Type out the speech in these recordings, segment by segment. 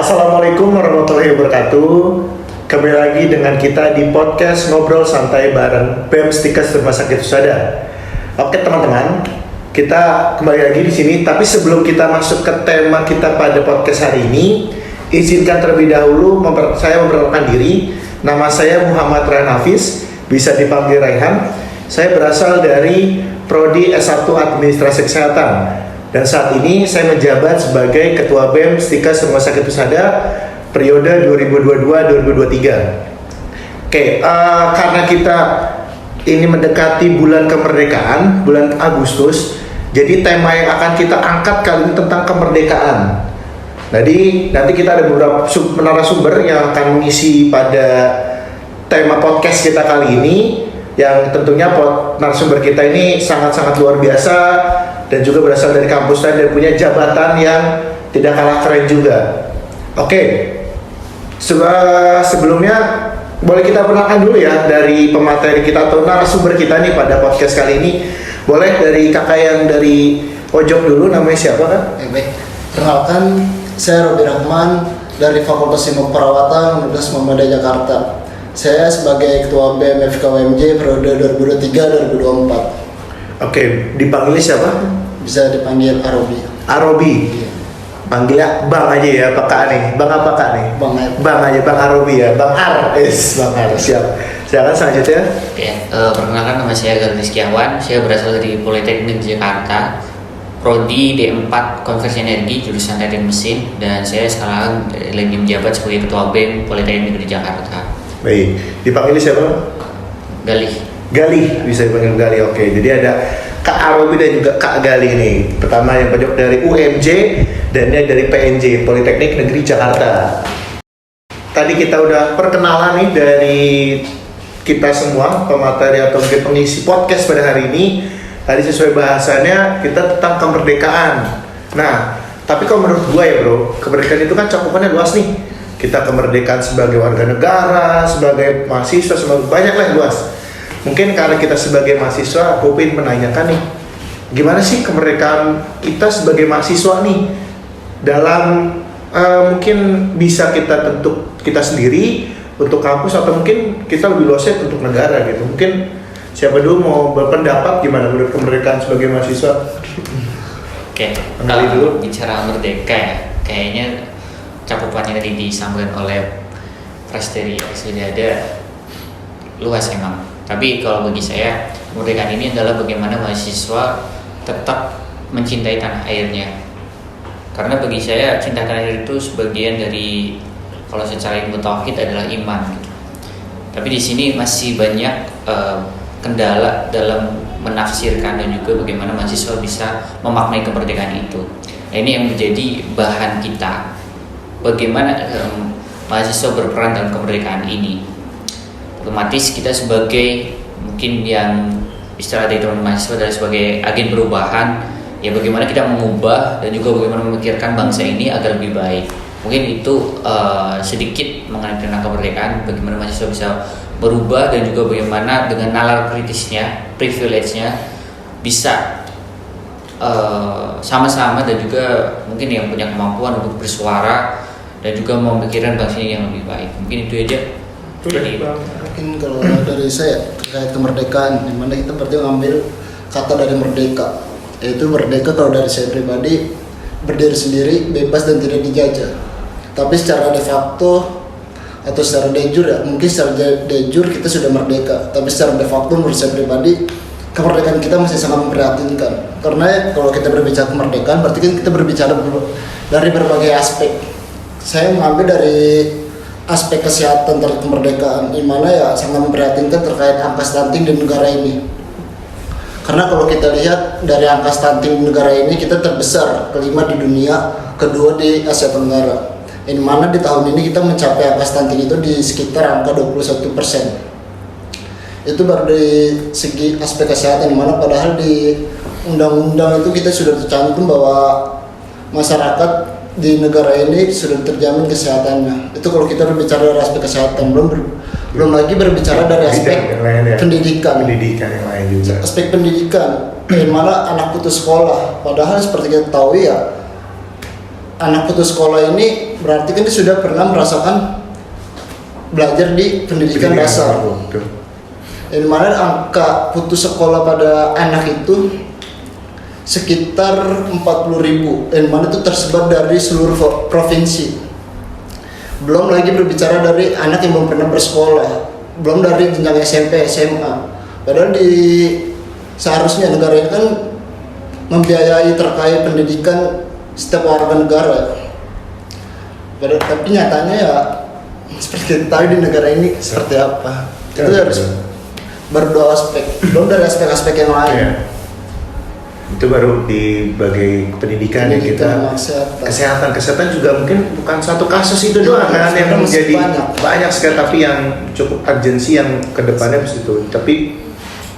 Assalamualaikum warahmatullahi wabarakatuh. Kembali lagi dengan kita di podcast Ngobrol Santai bareng BEM Stikes Rumah Sakit Husada. Oke teman-teman, kita kembali lagi di sini. Tapi sebelum kita masuk ke tema kita pada podcast hari ini, izinkan terlebih dahulu saya memperkenalkan diri. Nama saya Muhammad Raihan Hafiz, bisa dipanggil Raihan. Saya berasal dari Prodi S1 Administrasi Kesehatan. Dan saat ini saya menjabat sebagai Ketua BEM Stikes Rumah Sakit Husada periode 2022-2023. Karena kita ini mendekati bulan kemerdekaan, bulan Agustus, jadi tema yang akan kita angkat kali ini tentang kemerdekaan. Jadi nanti kita ada beberapa narasumber yang akan mengisi pada tema podcast kita kali ini, yang tentunya narasumber kita ini sangat-sangat luar biasa dan juga berasal dari kampus lain dan punya jabatan yang tidak kalah keren juga. Oke, sebelumnya boleh kita perkenalkan dulu ya dari pemateri kita atau narasumber kita nih pada podcast kali ini. Boleh dari kakak yang dari pojok dulu, namanya siapa kan? Baik, perkenalkan saya Robi Rahman dari Fakultas Ilmu Perawatan Universitas Muhammadiyah Jakarta. Saya sebagai Ketua BEM FKWMJ periode 2003-2024. Oke, dipanggilnya siapa? Bisa dipanggil Arobi. Arobi. Iya. Panggilnya Bang aja ya, Pak Kak nih. Bang apa Kak nih? Bang aja, Bang Arobi ya. Bang Ar. Bang Ar. Siap. Silakan selanjutnya. Oke, perkenalkan nama saya Galih Setiawan. Saya berasal dari Politeknik Jakarta. Prodi D4 Konversi Energi jurusan Teknik Mesin, dan saya sekarang lagi menjabat sebagai Ketua BEM Politeknik di Jakarta. Baik. Dipanggilnya siapa? Galih, bisa dipanggil Galih. Oke, jadi ada Kak Arobi dan juga Kak Galih nih. Pertama yang pojok dari UMJ dan yang dari PNJ, Politeknik Negeri Jakarta. Tadi kita udah perkenalan nih dari kita semua, pemateri atau mungkin pengisi podcast pada hari ini. Tadi sesuai bahasannya kita tentang kemerdekaan. Nah, tapi kalau menurut gue ya bro, kemerdekaan itu kan cakupannya luas nih. Kita kemerdekaan sebagai warga negara, sebagai mahasiswa, sebagai banyak lah luas. Mungkin karena kita sebagai mahasiswa, aku ingin menanyakan nih, gimana sih kemerdekaan kita sebagai mahasiswa nih? Dalam mungkin bisa kita tentu kita sendiri untuk kampus, atau mungkin kita lebih luasnya untuk negara gitu. Mungkin siapa dulu mau berpendapat gimana menurut kemerdekaan sebagai mahasiswa? Oke, kalau dulu bicara merdeka ya, kayaknya cakupannya tadi disampaikan oleh Prasteri sudah ada luas emang. Tapi kalau bagi saya, kemerdekaan ini adalah bagaimana mahasiswa tetap mencintai tanah airnya. Karena bagi saya cinta tanah air itu sebagian dari, kalau secara ilmu tauhid, adalah iman. Gitu. Tapi di sini masih banyak kendala dalam menafsirkan dan juga bagaimana mahasiswa bisa memaknai kemerdekaan itu. Nah, ini yang menjadi bahan kita. Bagaimana mahasiswa berperan dalam kemerdekaan ini. Otomatis kita sebagai mungkin yang istilah dari teman mahasiswa adalah sebagai agen perubahan, ya bagaimana kita mengubah dan juga bagaimana memikirkan bangsa ini agar lebih baik. Mungkin itu sedikit mengenai tentang kemerdekaan, bagaimana mahasiswa bisa berubah dan juga bagaimana dengan nalar kritisnya, privilege-nya bisa sama-sama dan juga mungkin yang punya kemampuan untuk bersuara dan juga memikirkan bangsa ini yang lebih baik. Mungkin itu aja. Mungkin kalau dari saya terkait kemerdekaan, dimana kita berarti mengambil kata dari merdeka, yaitu merdeka kalau dari saya pribadi berdiri sendiri, bebas dan tidak dijajah. Tapi secara de facto atau secara de jure ya, mungkin secara de jure kita sudah merdeka, tapi secara de facto menurut saya pribadi kemerdekaan kita masih sangat memprihatinkan. Karena kalau kita berbicara kemerdekaan berarti kan kita berbicara dari berbagai aspek. Saya mengambil dari aspek kesehatan terkait kemerdekaan, di mana ya sangat memprihatinkan terkait angka stunting di negara ini. Karena kalau kita lihat dari angka stunting di negara ini, kita terbesar, kelima di dunia, kedua di Asia Tenggara. Di mana di tahun ini kita mencapai angka stunting itu di sekitar angka 21%. Itu baru dari segi aspek kesehatan, di mana padahal di undang-undang itu kita sudah tercantum bahwa masyarakat di negara ini sudah terjamin kesehatannya. Itu kalau kita berbicara dari aspek kesehatan, belum lagi berbicara dari aspek pendidikan yang lain juga. Aspek pendidikan, bagaimana anak putus sekolah. Padahal seperti kita tahu ya, anak putus sekolah ini berarti kan dia sudah pernah merasakan belajar di pendidikan dasar. Betul. Yang mana angka putus sekolah pada anak itu sekitar 40.000, yang mana itu tersebar dari seluruh provinsi. Belum lagi berbicara dari anak yang belum pernah bersekolah, belum dari jenjang SMP, SMA. Padahal seharusnya negara ini kan membiayai terkait pendidikan setiap warga negara. Padahal, tapi nyatanya ya seperti kita tahu di negara ini seperti apa. Itu harus berdua aspek, belum dari aspek-aspek yang lain. Iya. Itu baru di bagai pendidikan yang kita kesehatan juga mungkin bukan satu kasus itu doang kan yang menjadi banyak sekali, tapi yang cukup urgensi yang kedepannya itu. Tapi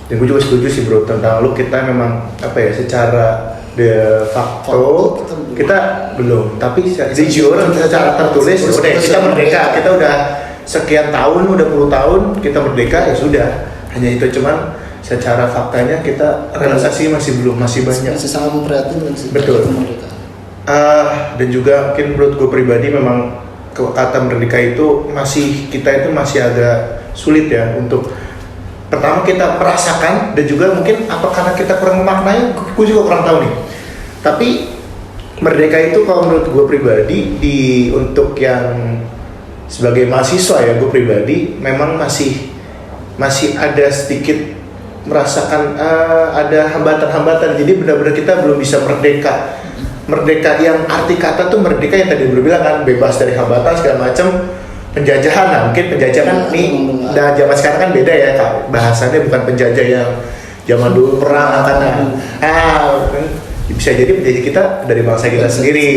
dan gue juga setuju sih bro tentang lu, kita memang apa ya, secara de facto kita belum, tapi secara tertulis udah kita merdeka, kita udah sekian tahun, udah puluh tahun kita merdeka, ya sudah, hanya itu. Cuman secara faktanya kita realisasi masih belum, masih banyak, masih sangat memprihatinkan sih. Betul. Dan juga mungkin menurut gue pribadi memang kata merdeka itu kita itu masih agak sulit ya untuk pertama kita merasakan, dan juga mungkin apa karena kita kurang memaknai, gue juga kurang tahu nih. Tapi merdeka itu kalau menurut gue pribadi untuk yang sebagai mahasiswa ya, gue pribadi memang masih ada sedikit merasakan ada hambatan-hambatan. Jadi benar-benar kita belum bisa merdeka yang arti kata tuh merdeka yang tadi gue bilang kan, bebas dari hambatan segala macam, penjajahan. Nah mungkin penjajahan nih dan zaman sekarang kan beda ya Kak, bahasannya bukan penjajah yang zaman dulu perang kan. Bisa jadi penjajah kita dari bangsa kita sendiri.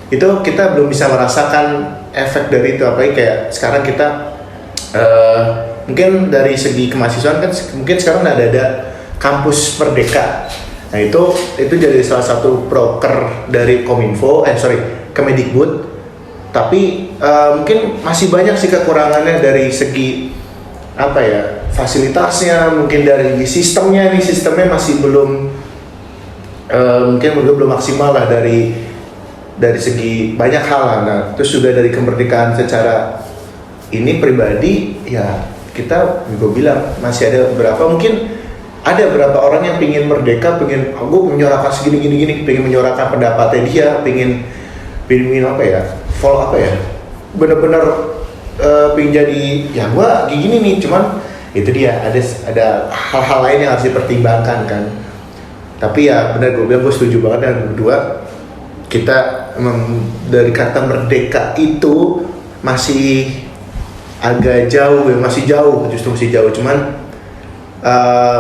Itu kita belum bisa merasakan efek dari itu, apalagi kayak sekarang kita mungkin dari segi kemahasiswaan kan mungkin sekarang ada kampus merdeka. Nah itu jadi salah satu proker dari Kemendikbud. Tapi mungkin masih banyak sih kekurangannya dari segi apa ya, fasilitasnya, mungkin dari sistemnya masih belum mungkin belum maksimal lah dari segi banyak hal. Nah terus juga dari kemerdekaan secara ini pribadi ya, kita juga bilang masih ada beberapa orang yang pingin merdeka, pingin gue menyuarakan segini, pingin menyuarakan pendapatnya dia, pingin apa ya, bener-bener pingin jadi ya gue gini nih. Cuman itu dia ada hal-hal lain yang harus dipertimbangkan kan. Tapi ya benar gue bilang, gue setuju banget dengan kedua, kita dari kata merdeka itu masih agak jauh ya, masih jauh. Cuman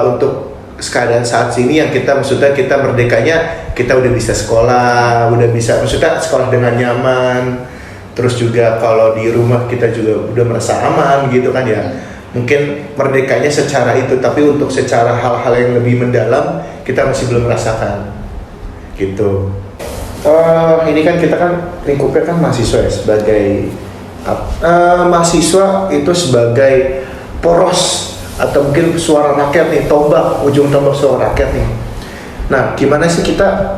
untuk keadaan saat ini yang maksudnya kita merdekanya, kita udah bisa sekolah, maksudnya sekolah dengan nyaman, terus juga kalau di rumah kita juga udah merasa aman gitu kan ya. Mungkin merdekanya secara itu, tapi untuk secara hal-hal yang lebih mendalam kita masih belum merasakan gitu. Ini kan kita kan lingkupnya kan mahasiswa ya, sebagai mahasiswa itu sebagai poros atau mungkin suara rakyat nih, ujung tombak suara rakyat nih. Nah gimana sih kita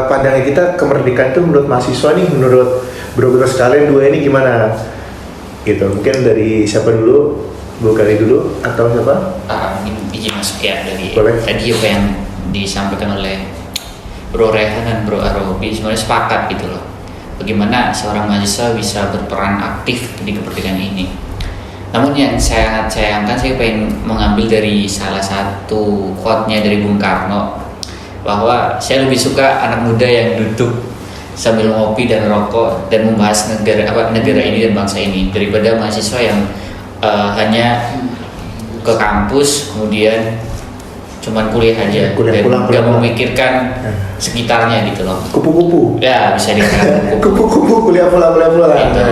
pandangan kita kemerdekaan itu menurut mahasiswa nih, menurut bro-bro sekalian dua ini gimana gitu? Mungkin dari siapa dulu? Bu Kali dulu atau siapa? Izin masuk ya dari Boleh. Tadi apa yang disampaikan oleh Bro Rehan dan Bro Arobi sebenarnya sepakat gitu loh. Bagaimana seorang mahasiswa bisa berperan aktif di kemerdekaan ini. Namun yang saya sayangkan, saya pengen mengambil dari salah satu quote-nya dari Bung Karno, bahwa saya lebih suka anak muda yang duduk sambil ngopi dan rokok dan membahas negara ini dan bangsa ini, daripada mahasiswa yang hanya ke kampus kemudian cuman kuliah aja dan nggak memikirkan sekitarnya gitu loh. Kupu-kupu. Ya bisa dikatakan kupu-kupu kuliah pulang. Gitu.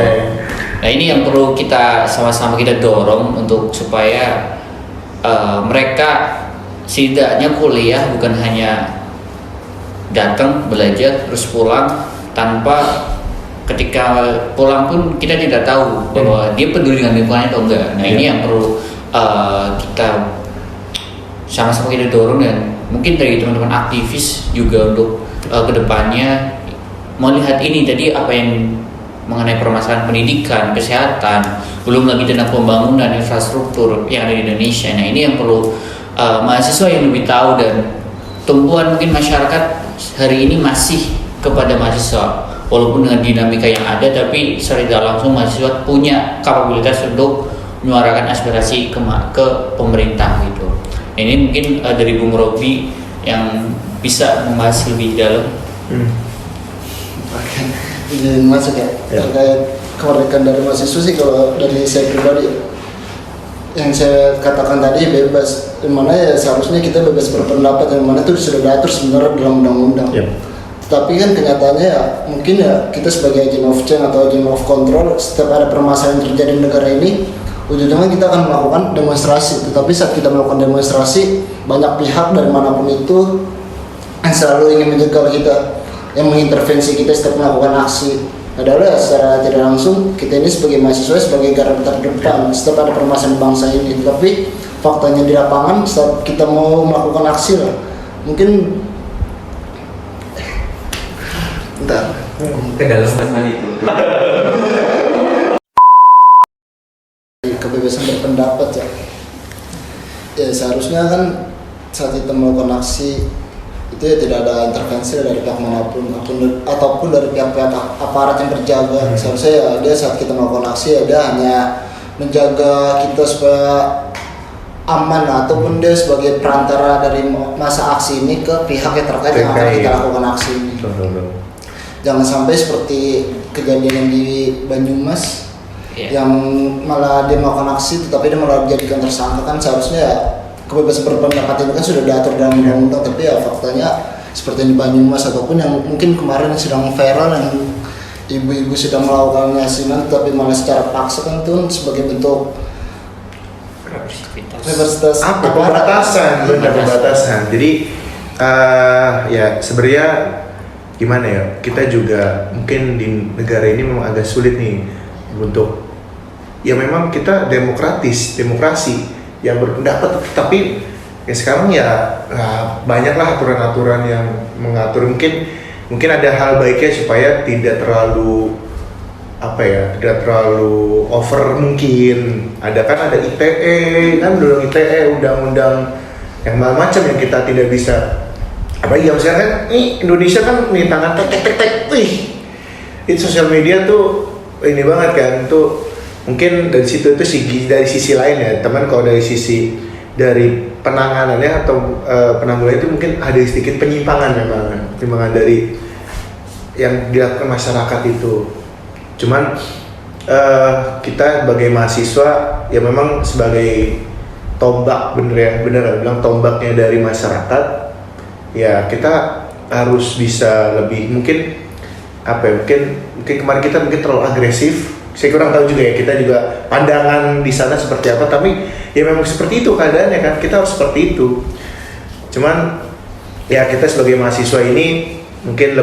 Nah ini yang perlu kita sama-sama kita dorong untuk supaya mereka setidaknya kuliah bukan hanya datang belajar terus pulang, tanpa ketika pulang pun kita tidak tahu bahwa dia peduli dengan lingkungannya atau enggak. Nah ini yang perlu kita sama-sama kita dorong, dan mungkin dari teman-teman aktivis juga untuk kedepannya melihat ini tadi apa yang mengenai permasalahan pendidikan, kesehatan, belum lagi dana pembangunan infrastruktur yang ada di Indonesia. Nah ini yang perlu mahasiswa yang lebih tahu, dan tumpuan mungkin masyarakat hari ini masih kepada mahasiswa, walaupun dengan dinamika yang ada, tapi secara tidak langsung mahasiswa punya kapabilitas untuk menyuarakan aspirasi ke pemerintah gitu. Nah, ini mungkin dari Bung Robi yang bisa membahas lebih dalam. Oke, izin masuk ya. Terkait kemerdekaan dari mahasiswa sih, kalau dari saya pribadi yang saya katakan tadi bebas, dimana ya seharusnya kita bebas berpendapat, yang mana itu sudah diatur sebenarnya dalam undang-undang. Tapi kan kenyataannya ya mungkin ya kita sebagai agent of change atau agent of control, setiap ada permasalahan yang terjadi di negara ini, ujung-ujungnya kita akan melakukan demonstrasi. Tetapi saat kita melakukan demonstrasi, banyak pihak dari manapun itu yang selalu ingin menjegal kita, yang mengintervensi kita setiap melakukan aksi. Padahal ya secara tidak langsung kita ini sebagai mahasiswa, sebagai garda terdepan setiap ada permasalahan bangsa ini. Tapi faktanya di lapangan saat kita mau melakukan aksi lah, mungkin Ke dalam pasal itu. Kebebasan berpendapat ya. Ya seharusnya kan saat kita melakukan aksi itu ya tidak ada intervensi dari pihak manapun ataupun dari pihak-pihak aparat yang berjaga. Seharusnya ya dia saat kita melakukan aksi ya dia hanya menjaga kita supaya aman, ataupun dia sebagai perantara dari masa aksi ini ke pihak yang terkait yang akan kita lakukan aksi ini. Jangan sampai seperti kejadian di Banyumas yang malah dia melakukan aksi tetapi dia malah dijadikan tersangka. Kan seharusnya ya kebebasan berpendapat itu kan sudah diatur dalam undang-undang, tapi ya faktanya seperti di Banyumas ataupun yang mungkin kemarin yang sedang viral, yang ibu-ibu sedang melakukan yasinan tapi malah secara paksa, kan itu sebagai bentuk reversitas pembatasan. Jadi ya sebenarnya gimana ya, kita juga mungkin di negara ini memang agak sulit nih untuk, ya memang kita demokrasi yang berpendapat, tapi ya sekarang ya banyaklah aturan-aturan yang mengatur. Mungkin ada hal baiknya supaya tidak terlalu tidak terlalu over. Mungkin ada ITE, undang-undang yang macam-macam yang kita tidak bisa. Apalagi yang sekarang kan, Indonesia kan nih tangan tek, itu sosial media tuh ini banget kan, tuh mungkin dari situ itu dari sisi lain ya teman, kalau dari sisi dari penanganannya atau penanggulangan itu mungkin ada sedikit penyimpangan dari yang dilakukan masyarakat itu. Cuman kita sebagai mahasiswa ya memang sebagai tombak, bener bilang tombaknya dari masyarakat. Ya kita harus bisa lebih mungkin kemarin kita mungkin terlalu agresif. Saya kurang tahu juga ya, kita juga pandangan di sana seperti apa, tapi ya memang seperti itu keadaannya kan, kita harus seperti itu. Cuman ya kita sebagai mahasiswa ini mungkin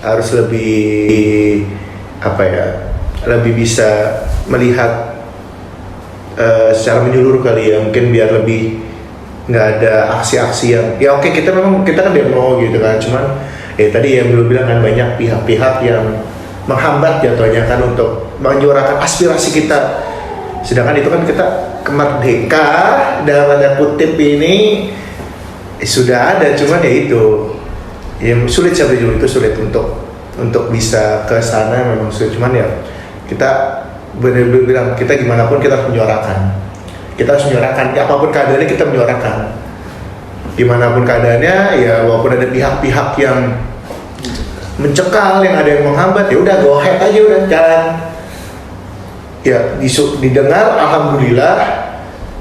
harus lebih bisa melihat secara menyeluruh kali ya, mungkin biar lebih nggak ada aksi-aksi yang oke, kita kan demo gitu kan, cuman tadi yang belum bilang kan banyak pihak-pihak yang menghambat jatuhnya kan untuk menyuarakan aspirasi kita. Sedangkan itu kan kita merdeka dalam tanda kutip ini sudah ada, cuman ya itu yang sulit itu sulit untuk bisa ke sana, memang sulit. Cuman ya kita benar-benar bilang kita gimana pun kita harus menyuarakan. Kita harus menyuarakan, ya apapun keadaannya kita menyuarakan. Gimana pun keadaannya, ya walaupun ada pihak-pihak yang mencekal, yang ada yang menghambat, ya udah go ahead aja, udah jalan. Ya didengar, alhamdulillah.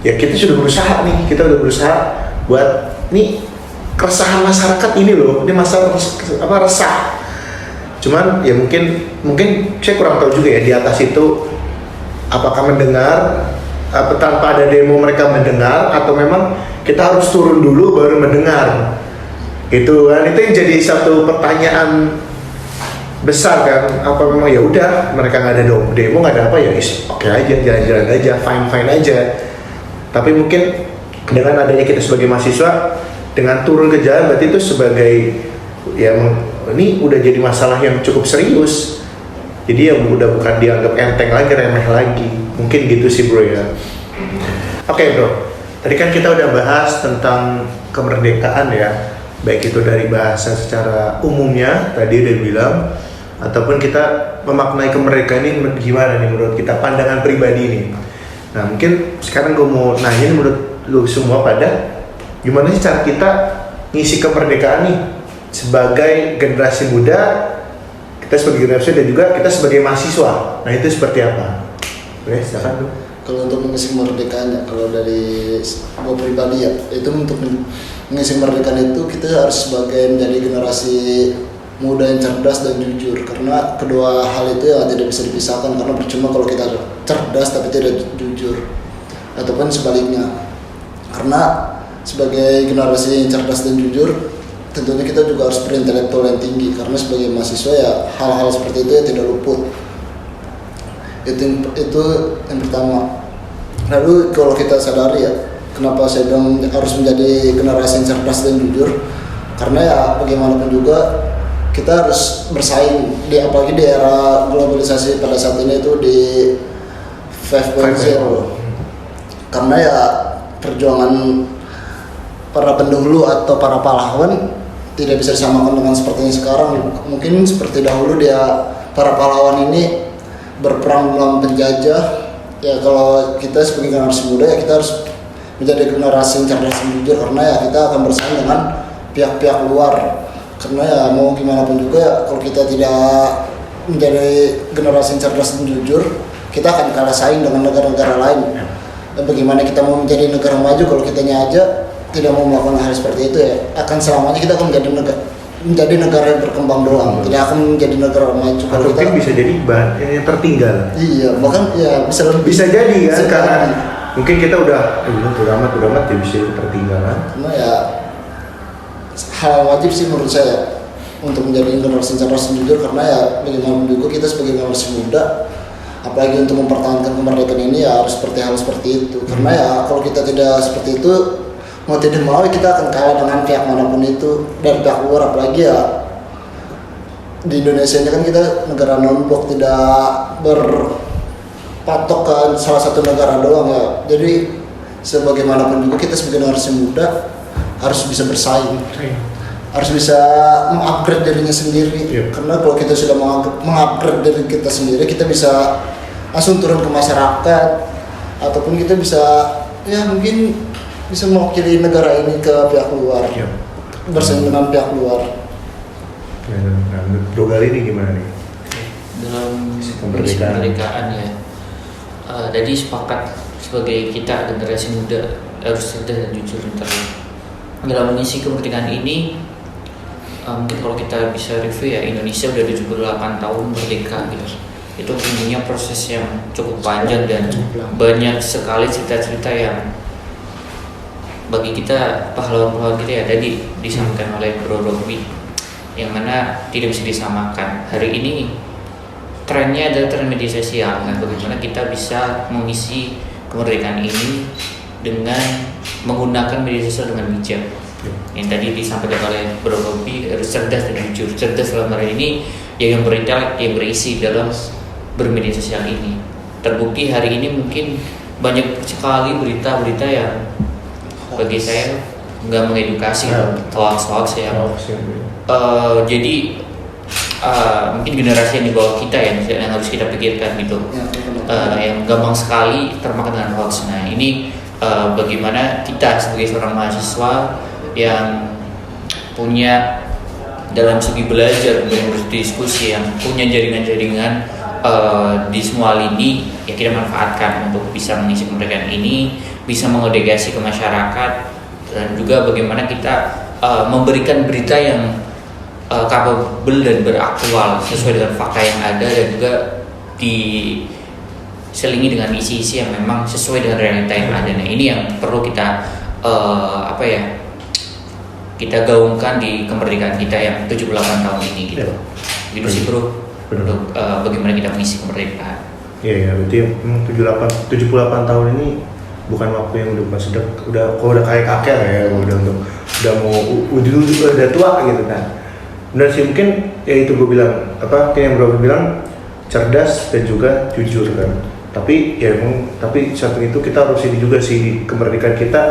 Ya kita sudah berusaha buat nih keresahan masyarakat ini loh, ini masalah resah. Cuman ya mungkin saya kurang tahu juga ya di atas itu apakah mendengar, tanpa ada demo mereka mendengar, atau memang kita harus turun dulu baru mendengar. Itu kan, itu yang jadi satu pertanyaan besar kan. Apa memang ya udah mereka nggak ada demo, nggak ada apa ya oke aja, jalan-jalan aja, fine aja. Tapi mungkin dengan adanya kita sebagai mahasiswa dengan turun ke jalan, berarti itu sebagai ya Ini udah jadi masalah yang cukup serius. Jadi ya udah bukan dianggap enteng lagi, remeh lagi. Mungkin gitu sih bro ya. Oke bro, tadi kan kita udah bahas tentang kemerdekaan ya. Baik itu dari bahasa secara umumnya, tadi udah bilang, ataupun kita memaknai kemerdekaan ini gimana nih menurut kita, pandangan pribadi nih. Nah mungkin sekarang gue mau nanya menurut lu semua pada gimana sih cara kita ngisi kemerdekaan nih sebagai generasi muda, kita sebagai generasi dan juga kita sebagai mahasiswa. Nah itu seperti apa? Oke, silakan dulu. Kalau untuk mengisi kemerdekaannya, kalau dari gue pribadi ya, itu untuk mengisi kemerdekaan itu kita harus sebagai menjadi generasi muda yang cerdas dan jujur, karena kedua hal itu ya tidak bisa dipisahkan, karena percuma kalau kita cerdas tapi tidak jujur, ataupun sebaliknya. Karena sebagai generasi yang cerdas dan jujur, tentunya kita juga harus berintelektual yang tinggi, karena sebagai mahasiswa ya hal-hal seperti itu ya tidak luput. Itu yang pertama. Lalu kalau kita sadari ya, kenapa saya bilang harus menjadi generasi yang cerdas dan jujur, karena ya bagaimanapun juga kita harus bersaing apalagi di era globalisasi pada saat ini itu di 5.0, karena ya perjuangan para pendahulu atau para pahlawan tidak bisa disamakan dengan seperti yang sekarang. Mungkin seperti dahulu dia para pahlawan ini berperang melawan penjajah. Ya kalau kita sebagai generasi muda ya kita harus menjadi generasi yang cerdas dan jujur, karena ya kita akan bersaing dengan pihak-pihak luar. Karena ya mau gimana pun juga ya, kalau kita tidak menjadi generasi yang cerdas dan jujur, kita akan kalah saing dengan negara-negara lain. Dan bagaimana kita mau menjadi negara maju kalau kitanya aja tidak mau melakukan hal seperti itu ya, akan selamanya kita akan menjadi negara yang berkembang doang, tidak akan menjadi negara maju. Atau mungkin bisa jadi yang tertinggal. Iya, bahkan ya bisa jadi kan, bisa karena jadi. mungkin kita udah udah amat ya bisa tertinggal kan. Karena ya hal wajib sih menurut saya untuk menjadi generasi cerdas dan jujur, karena ya bagaimanapun juga kita sebagai generasi muda, apalagi untuk mempertahankan kemerdekaan ini ya harus seperti hal seperti itu. Karena ya kalau kita tidak seperti itu, mau tidak mau kita akan kalah dengan pihak manapun itu, dari pihak luar. Apalagi ya di Indonesia ini kan kita negara non-blok, tidak berpatok ke salah satu negara doang ya. Jadi sebagaimanapun juga kita sebagai generasi muda harus bisa bersaing, harus bisa mengupgrade dirinya sendiri. Karena kalau kita sudah mengupgrade diri kita sendiri, kita bisa langsung turun ke masyarakat, ataupun kita bisa ya mungkin bisa mewakili negara ini ke pihak luar, bersaing dengan pihak luar. Nah, Bro Gali ini gimana nih? Dalam kemerdekaan ya, jadi sepakat sebagai kita generasi muda harus cerdas dan jujur dalam mengisi kemerdekaan ini. Mungkin kalau kita bisa review ya, Indonesia udah 78 tahun merdeka gitu. Itu tentunya proses yang cukup panjang dan banyak sekali cerita-cerita yang bagi kita pahlawan-pahlawan kita ya tadi disampaikan oleh Bro Robi, yang mana tidak bisa disamakan. Hari ini trennya adalah tren media sosial. Nah, bagaimana kita bisa mengisi kemerdekaan ini dengan menggunakan media sosial dengan bijak. Yang tadi disampaikan oleh Bro Robi, harus cerdas dan jujur. Cerdas dalam hal ini yang berintelek, yang berisi dalam bermedia sosial ini. Terbukti hari ini mungkin banyak sekali berita-berita yang bagi saya nggak mengedukasi, hoax yang jadi mungkin generasi yang di bawah kita yang harus kita pikirkan gitu, yang gampang sekali termakan dengan hoax. Nah ini bagaimana kita sebagai seorang mahasiswa yang punya dalam segi belajar, kemudian berdiskusi, yang punya jaringan-jaringan di semua lini, ya kita manfaatkan untuk bisa mengisi kemerdekaan ini, bisa mengedukasi ke masyarakat, dan juga bagaimana kita memberikan berita yang capable dan beraktual sesuai dengan fakta yang ada, dan juga diselingi dengan isi-isi yang memang sesuai dengan realita yang ada. Nah ini yang perlu kita kita gaungkan di kemerdekaan kita yang 78 tahun ini gitu. Gitu sih bro, untuk bagaimana kita mengisi kemerdekaan. Iya, berarti 78 tahun ini bukan waktu yang udah kayak kakek ya, udah mau udah tua gitu kan. Benar sih, mungkin ya itu gue bilang yang bro bilang cerdas dan juga jujur kan. Tapi ya emang satu itu kita harus ini juga sih, kemerdekaan kita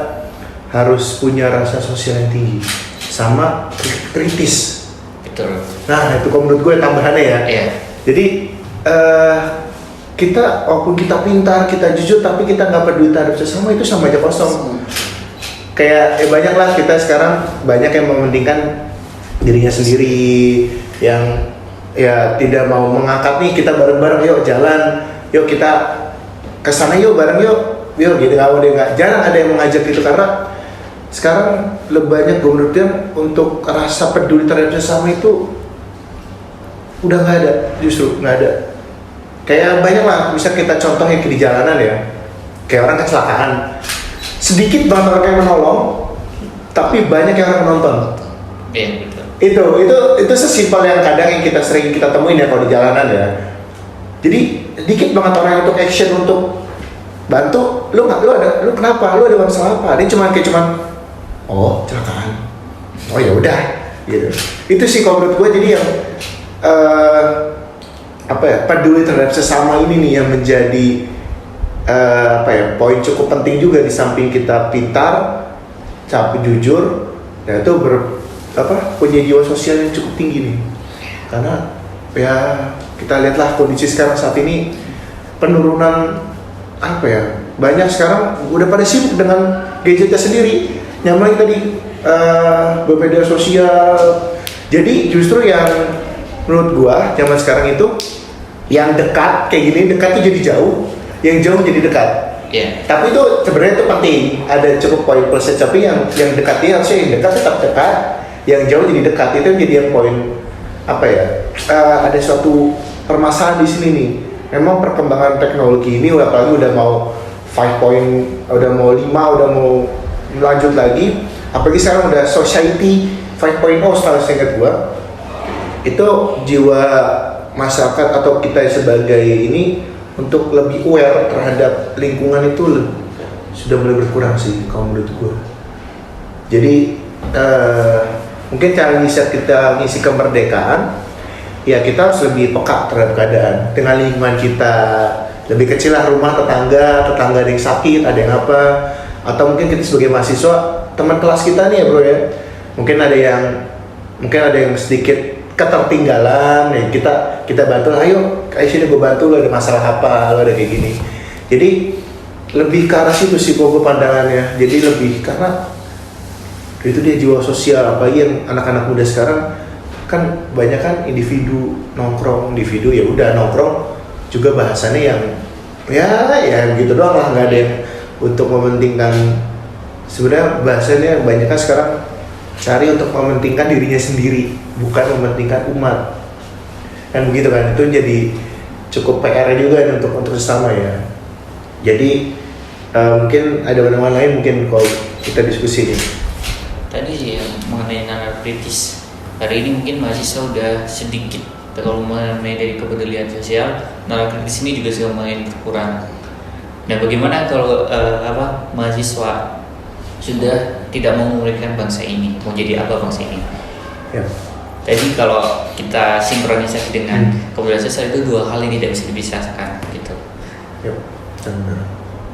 harus punya rasa sosial yang tinggi sama kritis. Betul. Nah itu kalau menurut gue tambahannya ya. Iya. Jadi kita walaupun kita pintar, kita jujur, tapi kita nggak peduli terhadap sesama, itu sama aja kosong. Kayak banyak lah kita sekarang banyak yang mementingkan dirinya sendiri, yang ya tidak mau mengangkat nih kita bareng-bareng yuk jalan, yuk kita kesana yuk bareng yuk gitu. Jarang ada yang mengajak itu, karena sekarang lebih banyak gue menurutnya untuk rasa peduli terhadap sesama itu udah nggak ada, justru nggak ada. Kayak banyak lah, bisa kita contoh yang di jalanan ya, kayak orang kecelakaan, sedikit banget orang yang menolong, tapi banyak yang orang menonton. Iya betul. Itu sesimpel yang kadang yang kita sering kita temuin ya kalau di jalanan ya. Jadi dikit banget orang yang untuk action, untuk bantu. Lu kenapa? Lu ada masalah apa? Dia cuman oh kecelakaan. Oh ya udah gitu. Itu sih kalau menurut gue jadi yang peduli terhadap sesama ini nih yang menjadi poin cukup penting juga, di samping kita pintar, tapi jujur, ya itu punya jiwa sosial yang cukup tinggi nih. Karena ya kita lihatlah kondisi sekarang saat ini, penurunan banyak sekarang udah pada sibuk dengan gadgetnya sendiri, nyaman tadi bermedia sosial. Jadi justru yang menurut gua zaman sekarang itu yang dekat kayak gini, dekat tuh jadi jauh, yang jauh jadi dekat. Iya. Tapi itu sebenarnya itu penting, ada cukup poin plusnya. Tapi yang dekat ini harusnya yang dekat tetap dekat, yang jauh jadi dekat. Itu jadi yang poin ada suatu permasalahan di sini nih. Memang perkembangan teknologi ini apalagi udah mau 5 udah mau 5, udah mau lanjut lagi. Apalagi sekarang udah society 5.0 setelah seingat gua. Itu jiwa masyarakat atau kita sebagai ini untuk lebih aware terhadap lingkungan itu sudah mulai berkurang sih kalau menurut gue. Jadi mungkin cara kita ngisi kemerdekaan, ya kita harus lebih peka terhadap keadaan dengan lingkungan kita. Lebih kecil lah rumah tetangga ada yang sakit, ada yang apa, atau mungkin kita sebagai mahasiswa, teman kelas kita nih ya bro ya, mungkin ada yang sedikit ketertinggalan, ya kita bantu, ayo sini gue bantu, lo ada masalah apa, lo ada kayak gini. Jadi lebih ke arah situ sih gue pandangannya. Jadi lebih karena itu dia jiwa sosial, apalagi yang anak-anak muda sekarang kan banyak kan individu ya udah nongkrong juga bahasannya yang ya gitu doang lah, nggak ada yang untuk mementingkan. Sebenarnya bahasanya banyak kan sekarang cari untuk mementingkan dirinya sendiri, bukan mementingkan umat, kan begitu kan. Itu jadi cukup PR juga untuk sesama ya. Jadi mungkin ada pandangan lain, mungkin kalau kita diskusi nih tadi sih yang mengenai nalar kritis. Hari ini mungkin mahasiswa udah sedikit, kalau mengenai dari kepedulian sosial, nalar kritis ini juga sudah mulai berkurang. Nah bagaimana kalau mahasiswa sudah tidak mau memulihkan bangsa ini, mau jadi apa bangsa ini? Ya. Jadi kalau kita sinkronisasi dengan kepedulian sosial, itu dua hal ini tidak bisa dipisahkan gitu. Ya, benar.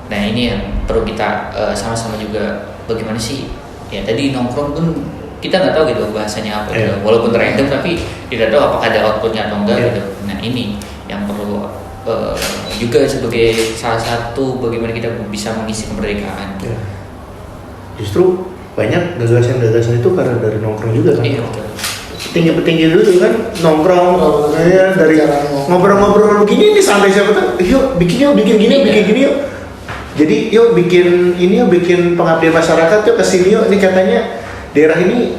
Nah ini yang perlu kita sama-sama juga, bagaimana sih? Ya tadi nongkrong pun kita nggak tahu gitu bahasanya apa gitu. Walaupun random tapi tidak tahu apakah ada outputnya atau enggak gitu. Nah ini yang perlu juga sebagai salah satu bagaimana kita bisa mengisi kemerdekaan. Ya. Justru banyak gagasan-gagasan itu karena dari nongkrong juga kan. Iya betul. Petinggi-petinggi dulu kan nongkrong, dari ngobrol-ngobrol begini nih santai, siapa tuh, yuk bikin gini yuk. Jadi yuk bikin pengabdian masyarakat yuk kesini yuk. Ini katanya daerah ini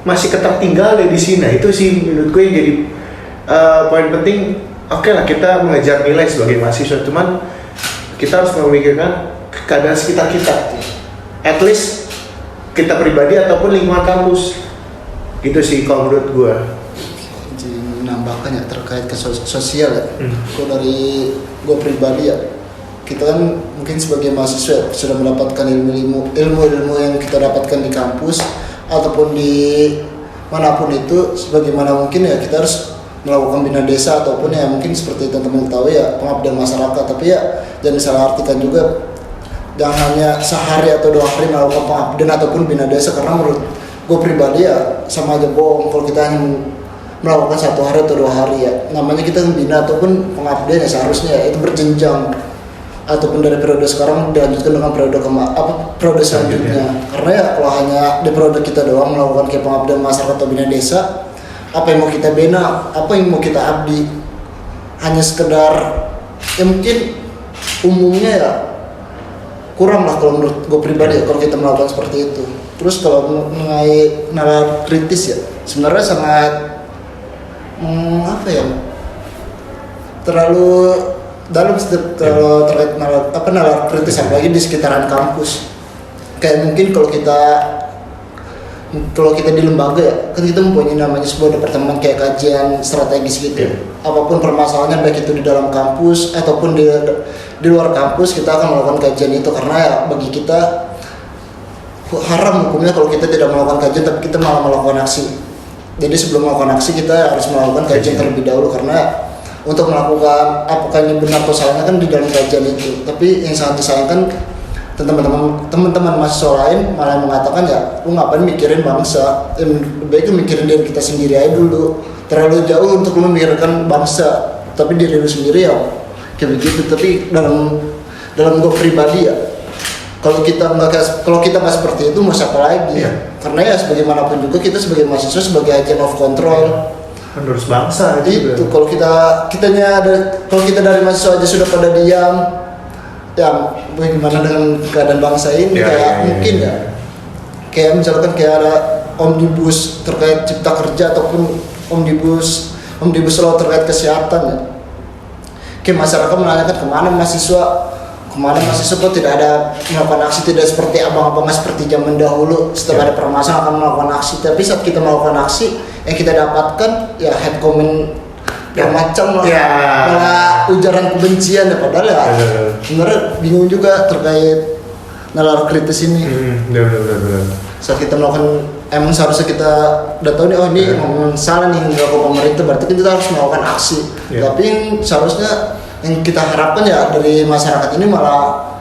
masih ketertinggal di sini. Nah, itu sih menurut gue yang jadi poin penting. Oke lah kita mengejar nilai sebagai mahasiswa, cuman kita harus memikirkan keadaan sekitar kita. At least kita pribadi ataupun lingkungan kampus. Gitu sih kalau menurut gue. Jadi menambahkan ya terkait ke sosial ya. Kalau dari gue pribadi ya, kita kan mungkin sebagai mahasiswa sudah mendapatkan ilmu yang kita dapatkan di kampus ataupun di manapun itu sebagaimana mungkin ya kita harus melakukan bina desa ataupun ya mungkin seperti teman-teman tahu ya pengabdian masyarakat, tapi ya jangan salah artikan juga jangan hanya sehari atau 2 hari melakukan pengabdian ataupun bina desa, karena menurut gue pribadi ya sama aja bohong kalau kita hanya melakukan 1 hari atau 2 hari ya. Namanya kita membina ataupun pengabdian ya seharusnya ya, itu berjenjang ataupun dari periode sekarang dilanjutkan dengan periode selanjutnya. Karena ya kalau hanya di periode kita doang melakukan kayak pengabdian masyarakat atau bina desa, apa yang mau kita bina, apa yang mau kita abdi, hanya sekedar ya mungkin umumnya ya kurang lah kalau menurut gue pribadi ya kalau kita melakukan seperti itu. Terus kalau mengenai nalar kritis ya sebenarnya sangat apa ya, terlalu dalam kalau terkait nalar kritis apalagi di sekitaran kampus. Kayak mungkin kalau kita di lembaga ya kan kita mempunyai namanya sebuah departemen kayak kajian strategis gitu. Apapun permasalahannya baik itu di dalam kampus ataupun di luar kampus kita akan melakukan kajian itu, karena ya bagi kita haram hukumnya kalau kita tidak melakukan kajian tapi kita malah melakukan aksi. Jadi sebelum melakukan aksi kita harus melakukan kajian terlebih dahulu, karena untuk melakukan apakah ini benar atau salahnya kan di dalam kajian itu. Tapi yang sangat disayangkan teman-teman mahasiswa lain malah mengatakan ya lu ngapain mikirin bangsa, lebih baik mikirin diri kita sendiri aja dulu, terlalu jauh untuk lu memikirkan bangsa tapi diri lu sendiri ya kayak begitu. Tapi dalam gue pribadi ya kalau kita nggak seperti itu mau siapa lagi ya? Karena ya sebagaimanapun juga kita sebagai mahasiswa sebagai agent of control penerus bangsa itu. Kalau kalau kita dari mahasiswa aja sudah pada diam ya bagaimana dengan keadaan bangsa ini mungkin ya kayak misalkan kayak ada omnibus terkait cipta kerja ataupun omnibus law terkait kesehatan ya. Kayak masyarakat menanyakan kemana mahasiswa kok tidak ada melakukan aksi, tidak seperti abang-abangnya seperti zaman dahulu setelah ada permasalahan akan melakukan aksi. Tapi saat kita melakukan aksi yang kita dapatkan ya head comment yang macam lah, malah ujaran kebencian ya, padahal ya sebenarnya bingung juga terkait nalar kritis ini. Benar. Saat kita melakukan emang seharusnya kita udah tahu nih ini salah nih dilakukan pemerintah, berarti kita harus melakukan aksi. Tapi yang seharusnya yang kita harapkan ya dari masyarakat ini malah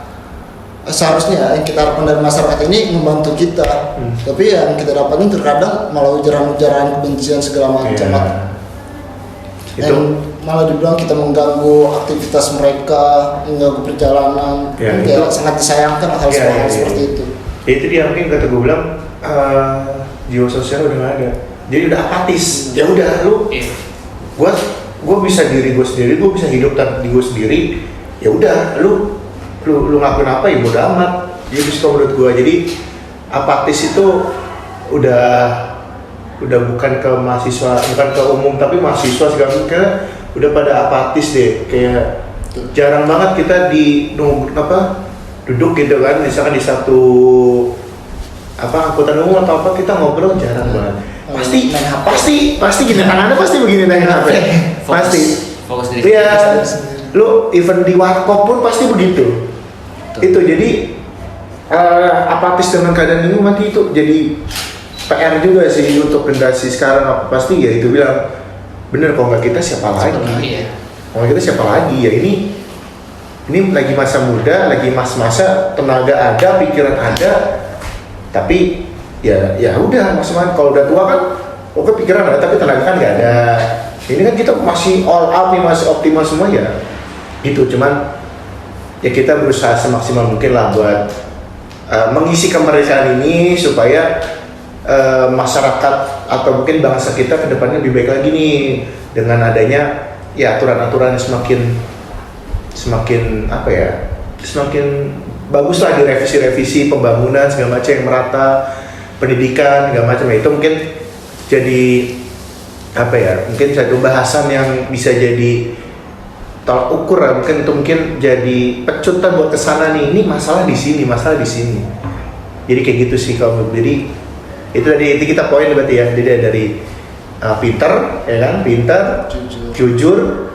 seharusnya yang kita harapkan dari masyarakat ini membantu kita. Tapi yang kita dapatkan terkadang malah ujaran-ujaran kebencian segala macam. Dan malah dibilang kita mengganggu aktivitas mereka, mengganggu perjalanan. Kayak sangat disayangkan hal seperti itu. Ya itu dia mungkin kata gue bilang jiwa sosial udah nggak ada, jadi udah apatis. Ya udah lu, gue bisa diri gue sendiri, gue bisa hidup di gue sendiri. Ya udah lu ngakuin apa ya bodo amat. Jadi menurut gue jadi apatis itu udah bukan ke mahasiswa, bukan ke umum, tapi mahasiswa segala macam udah pada apatis deh. Kayak jarang banget kita duduk gitu kan, misalkan di satu angkutan umum atau apa kita ngobrol jarang banget. Pasti gini tangannya pasti begini naik HP. Pasti. Fokus diri. Iya. Lu even di warkop pun pasti begitu. Itu jadi apatis dengan keadaan ini mati itu jadi PR juga sih untuk generasi sekarang. Pasti ya itu bilang bener, kalau nggak kita siapa lagi? Kalau kita siapa lagi ya ini lagi masa muda, lagi masa tenaga ada, pikiran ada, tapi ya udah maksudnya kalau udah tua kan, oke pikiran ada tapi tenaga kan nggak ada. Ini kan kita masih all out nih, masih optimal semua ya. Itu cuman ya kita berusaha semaksimal mungkin lah buat mengisi kemerdekaan ini supaya masyarakat atau mungkin bangsa kita kedepannya lebih baik lagi nih dengan adanya ya aturan-aturan semakin bagus lah, direvisi pembangunan segala macam yang merata, pendidikan segala macam. Itu mungkin jadi mungkin satu bahasan yang bisa jadi tolak ukur lah, mungkin jadi pecutan buat kesana nih, ini masalah di sini. Jadi kayak gitu sih kalau jadi itu tadi kita poin berarti ya, jadi dari pintar ya kan, jujur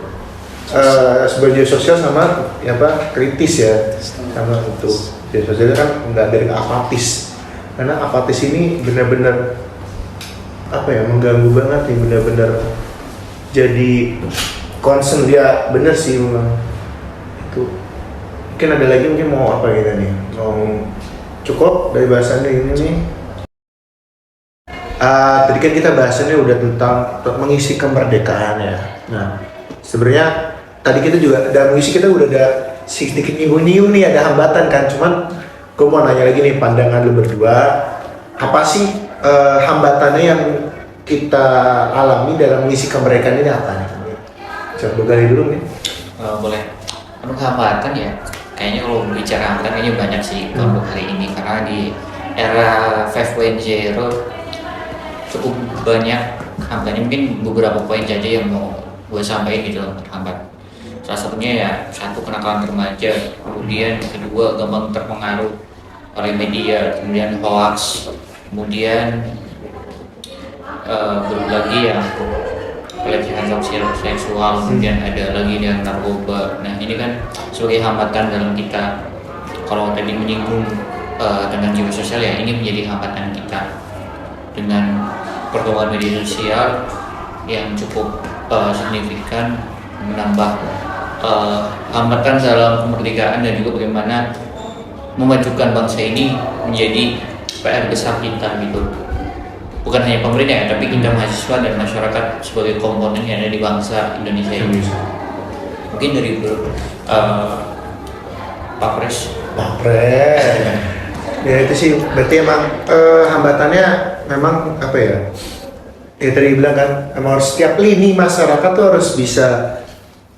sebagai sosial sama kritis ya, sama itu sosial kan nggak dari apatis, karena apatis ini benar-benar apa ya, mengganggu banget nih, bener-bener jadi concern dia. Bener sih memang itu. Mungkin ada lagi, mungkin mau apa kita nih, mau cukup dari bahasannya ini nih. Tadi kan kita bahasannya udah tentang mengisi kemerdekaan ya. Nah, sebenarnya tadi kita juga ada mengisi, kita udah ada sedikit nyinggung nih, ada hambatan kan. Cuman gue mau nanya lagi nih, pandangan lu berdua, apa sih hambatannya yang kita alami dalam mengisi kemerdekaan ini apa nih? Coba gali dulu nih. Boleh. Untuk hambatan ya, kayaknya kalau bicara hambatan kayaknya banyak sih untuk hari ini, karena di era 5.0 cukup banyak hambatannya. Mungkin beberapa poin saja yang mau gue sampaikan gitu loh, hambat. Salah satunya ya, satu, kenakalan remaja, kemudian kedua, gampang terpengaruh oleh media, kemudian hoax, kemudian belum lagi ya pelecehan seksual, kemudian ada lagi yang narkoba. Nah ini kan sebagai hambatan dalam kita, kalau tadi menyinggung tentang jiwa sosial ya, ini menjadi hambatan kita dengan perkembangan media sosial yang cukup signifikan, menambah hambatan dalam kemerdekaan dan juga bagaimana memajukan bangsa ini menjadi PR besar kita gitu. Bukan hanya pemerintah ya, tapi kita mahasiswa dan masyarakat sebagai komponen yang ada di bangsa Indonesia ini. Mungkin dari Pak Pres. Ya itu sih, berarti emang hambatannya memang apa ya? Ya tadi bilang kan, emang harus setiap lini masyarakat tuh harus bisa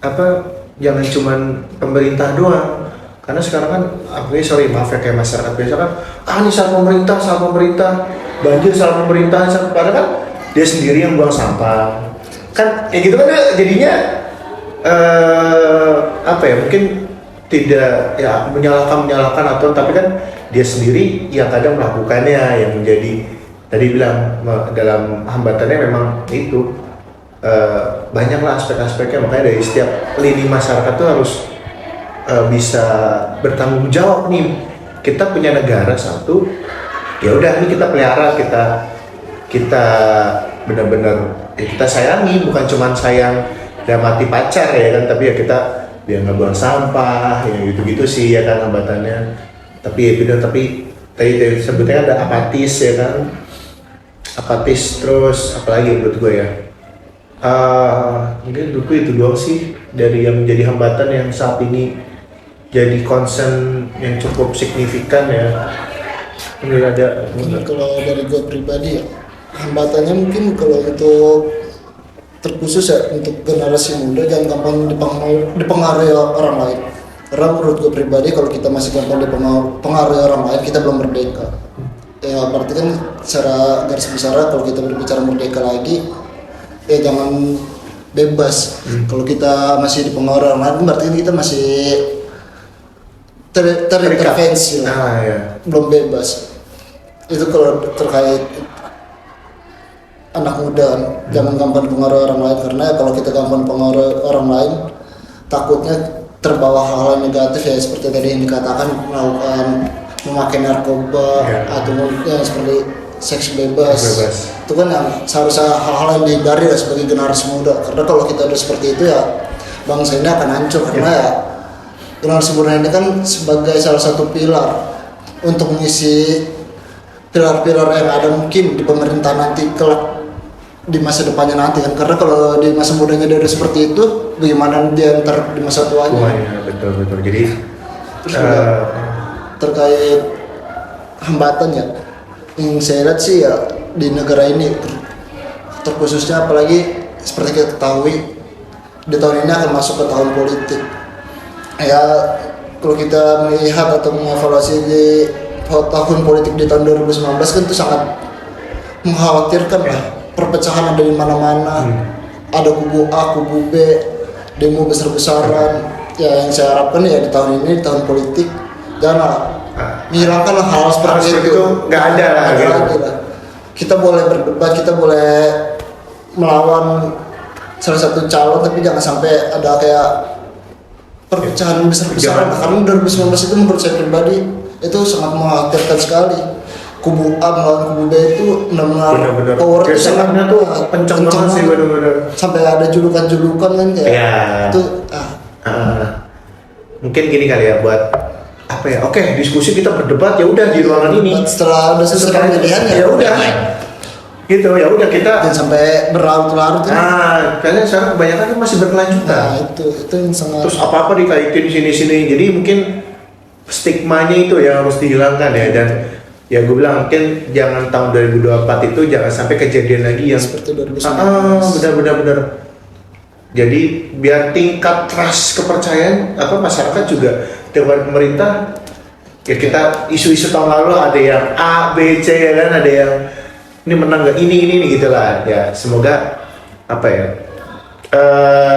apa? Jangan cuman pemerintah doang. Karena sekarang kan, maaf ya, kayak masyarakat biasa kan, ini salah pemerintah, banjir salah pemerintah, padahal kan dia sendiri yang buang sampah. Kan kayak gitu kan jadinya apa ya, mungkin tidak ya menyalahkan atau, tapi kan dia sendiri yang kadang melakukannya, yang menjadi tadi bilang dalam hambatannya memang itu banyaklah aspek-aspeknya. Makanya dari setiap lini masyarakat tuh harus bisa bertanggung jawab nih. Kita punya negara satu, ya udah ini kita pelihara, kita benar-benar ya kita sayangi, bukan cuma sayang dalam hati pacar ya kan, tapi ya kita biar nggak buang sampah, ya gitu-gitu sih ya kan hambatannya. Tapi ya benar, tapi tadi sebutnya ada apatis ya kan, apatis, terus apalagi menurut gue ya, mungkin menurutku itu doang sih dari yang menjadi hambatan yang saat ini jadi concern yang cukup signifikan ya. Ini ada kalau dari gue pribadi ya, hambatannya mungkin kalau untuk terkhusus ya untuk generasi muda, jangan gampang dipengaruhi orang lain. Karena menurut gue pribadi, kalau kita masih gampang dipengaruhi orang lain, kita belum merdeka. Ya berarti kan secara garis besar kalau kita berbicara merdeka lagi, ya jangan bebas. Kalau kita masih dipengaruhi orang lain, berarti kita masih terintervensi lah, ya. Belum bebas. Itu kalau terkait anak muda, jangan gampang dipengaruhi orang lain, karena kalau kita gampang dipengaruhi orang lain, takutnya terbawa hal-hal negatif ya, seperti tadi yang dikatakan, memakai narkoba atau mungkin seperti seks bebas. Itu kan yang seharusnya hal-hal yang dihindari lah sebagai generasi muda, karena kalau kita udah seperti itu ya bangsa ini akan hancur. Karena ya generasi muda ini kan sebagai salah satu pilar untuk mengisi pilar-pilar yang ada mungkin di pemerintah nanti kelak di masa depannya nanti kan. Karena kalau di masa mudanya dia udah seperti itu, bagaimana dia ntar di masa tuanya. Ya, betul. Jadi terus terkait hambatan ya, yang saya lihat sih ya di negara ini terkhususnya, apalagi seperti kita ketahui di tahun ini akan masuk ke tahun politik. Ya kalau kita melihat atau mengevaluasi di tahun politik di tahun 2019 kan itu sangat mengkhawatirkan lah. Perpecahan ada di mana-mana, ada kubu A, kubu B, demo besar-besaran. Ya yang saya harapkan ya di tahun ini, di tahun politik, jangan menghilangkan hal seperti itu. Nggak ada lah. Kita boleh berdebat, kita boleh melawan salah satu calon, tapi jangan sampai ada kayak perpecahan besar-besaran. Karena 2019 itu menurut saya pribadi itu sangat mengkhawatirkan sekali. kubu A melawan kubu B itu benar-benar Bener-bener. power itu Gesekannya tuh kenceng banget sih, bener-bener. Sampai ada julukan-julukan kan kayak Iya. itu Mungkin gini kali ya buat apa ya? Oke, diskusi kita berdebat ya udah di ruangan ini. setelah udah selesai Setelah pemilihan ya udah. Damai. Gitu ya udah kita. dan sampai berlarut-larut kan. Karena sekarang kebanyakan kan masih berkelanjutan. Nah itu yang sangat Terus apa-apa dikaitin sini-sini. Jadi mungkin stigmanya itu yang harus dihilangkan ya. Dan ya gue bilang mungkin jangan tahun 2024 itu jangan sampai kejadian lagi yang seperti 2019. benar-benar. Jadi biar tingkat trust kepercayaan masyarakat juga dengan pemerintah ya kita isu-isu tahun lalu ada yang A, B, C ya kan, ada yang ini menang nggak ini gitulah ya. Semoga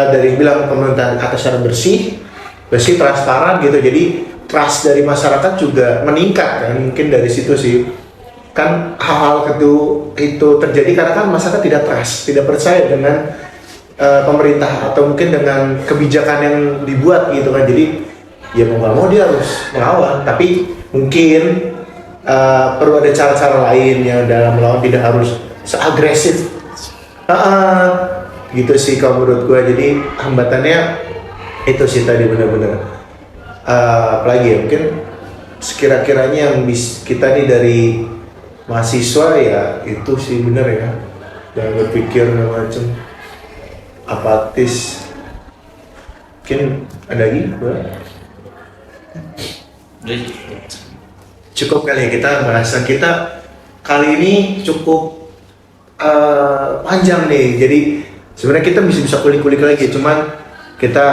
dari bilang pemerintah atas secara bersih transparan gitu, jadi trust dari masyarakat juga meningkat kan. Mungkin dari situ sih kan hal-hal itu terjadi karena kan masyarakat tidak percaya dengan pemerintah atau mungkin dengan kebijakan yang dibuat gitu kan. Jadi ya mau nggak mau dia harus melawan, tapi mungkin perlu ada cara-cara lain yang dalam melawan tidak harus seagresif gitu sih kalau menurut gue. Jadi hambatannya itu sih tadi benar-benar apalagi ya mungkin sekira-kiranya yang kita nih dari mahasiswa ya itu sih benar ya, jangan berpikir macam apatis. Mungkin ada lagi cukup kali ya kita bahasan kita kali ini cukup panjang nih. Jadi sebenarnya kita bisa kulik-kulik lagi, cuman kita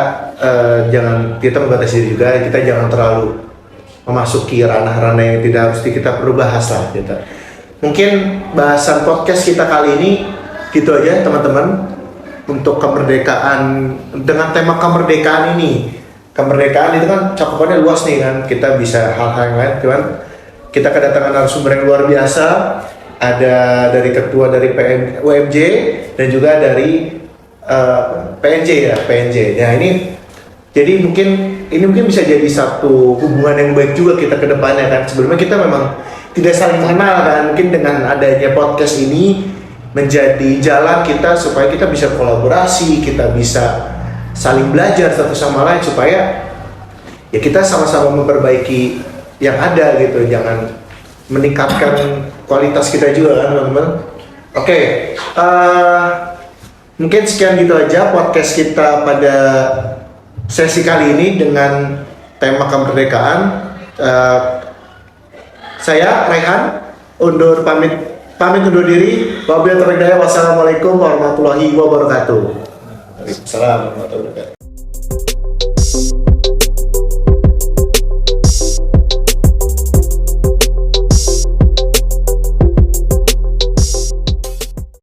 kita membatasi diri juga, kita jangan terlalu memasuki ranah-ranah yang tidak harus kita perlu bahas lah kita. Mungkin bahasan podcast kita kali ini gitu aja teman-teman untuk kemerdekaan, dengan tema kemerdekaan ini. Kemerdekaan itu kan cakupannya luas nih kan, kita bisa hal-hal yang lain, cuman kita kedatangan narasumber yang luar biasa, ada dari ketua dari UMJ dan juga dari PNJ ya, PNJ. Nah ini jadi mungkin bisa jadi satu hubungan yang baik juga kita ke depannya kan. Sebelumnya kita memang tidak saling mengenal kan, mungkin dengan adanya podcast ini menjadi jalan kita supaya kita bisa kolaborasi, kita bisa saling belajar satu sama lain supaya ya kita sama-sama memperbaiki yang ada gitu, jangan meningkatkan kualitas kita juga kan teman-teman. Oke, mungkin sekian gitu aja podcast kita pada sesi kali ini dengan tema kemerdekaan. Saya Rehan pamit undur diri. Wabillahi taufiq. Wassalamualaikum warahmatullahi wabarakatuh. Waalaikumsalam warahmatullahi wabarakatuh.